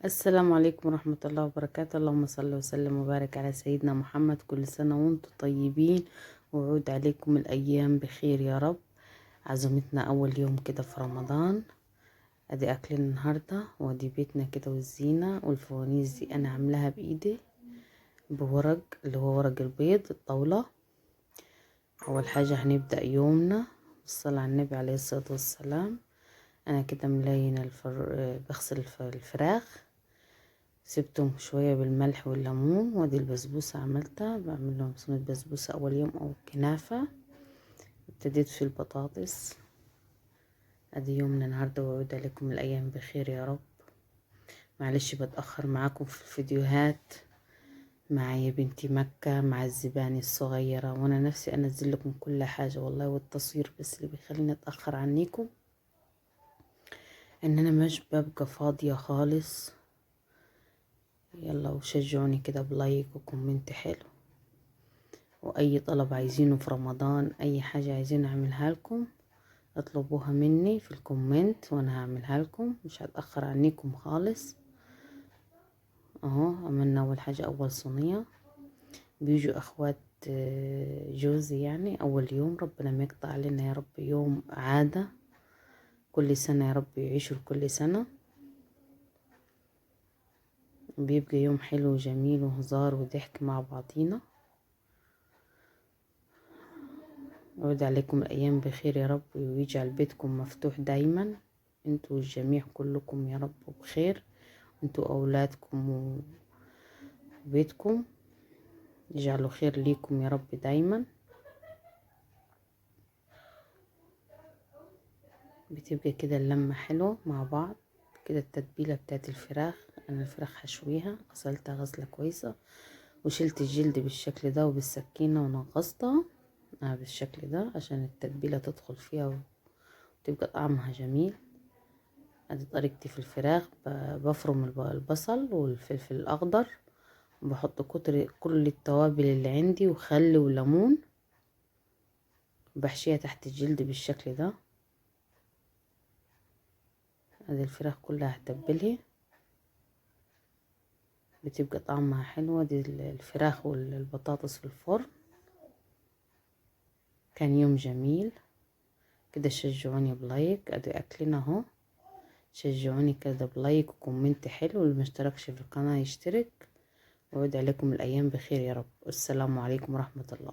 السلام عليكم ورحمة الله وبركاته. اللهم صل وسلم وبارك على سيدنا محمد. كل سنة وانتم طيبين ويعود عليكم الأيام بخير يا رب. عزومتنا أول يوم كده في رمضان. أدي أكلنا النهاردة وأدي بيتنا كده والزينة والفوانيس دي أنا عاملاها بإيدي بورق اللي هو ورق البيض الطاولة. أول حاجة هنبدأ يومنا بالصلاة على النبي عليه الصلاة والسلام. أنا كده ملينة بغسل الفراخ، سبتهم شوية بالملح والليمون. وادي البسبوسة عملتها، بعمل لهم صينية بسبوسة أول يوم أو كنافة. ابتديت في البطاطس. ادي يومنا النهاردة ويعود عليكم الأيام بخير يا رب. معلش بتأخر معاكم في الفيديوهات، معايا بنتي مكة مع الزباني الصغيرة، وانا نفسي انزل لكم كل حاجة والله، والتصوير بس اللي بيخليني اتأخر عنيكم ان انا مش ببقى فاضية خالص. يلا وشجعوني كده بلايك وكومنت حلو، واي طلب عايزينه في رمضان، اي حاجة عايزين اعملها لكم اطلبوها مني في الكومنت وانا هعملها لكم، مش هتأخر عنيكم خالص. اهو عملنا اول حاجة اول صينية. بيجوا اخوات جوزي يعني اول يوم، ربنا ما يقطع علينا يا رب يوم عادة، كل سنة يا رب يعيشوا كل سنة. بيبقى يوم حلو وجميل وهزار وضحك مع بعضينا. يعود عليكم الأيام بخير يا رب، ويجعل بيتكم مفتوح دايما، انتوا الجميع كلكم يا رب بخير، انتوا أولادكم وبيتكم يجعلوا خير ليكم يا رب دايما. بتبقى كده اللمة حلوة مع بعض. كده التتبيلة بتاعت الفراخ، أنا الفراخ هشويها، غسلتها غسلة كويسة وشلت الجلد بالشكل ده وبالسكينة ونغصتها بالشكل ده عشان التتبيلة تدخل فيها وتبقى طعمها جميل. ادي طريقتي في الفراخ، بفرم البصل والفلفل الاخضر، وبحط كل التوابل اللي عندي وخل وليمون، بحشيها تحت الجلد بالشكل ده. ادي الفراخ كلها هتبلها، بتبقى طعمها حلوة. دي الفراخ والبطاطس في الفرن. كان يوم جميل كده. شجعوني بلايك، ادي اكلنا اهو. شجعوني كده بلايك وكومنت حلو، واللي مشتركش في القناة يشترك. وعود عليكم الأيام بخير يا رب. والسلام عليكم ورحمة الله.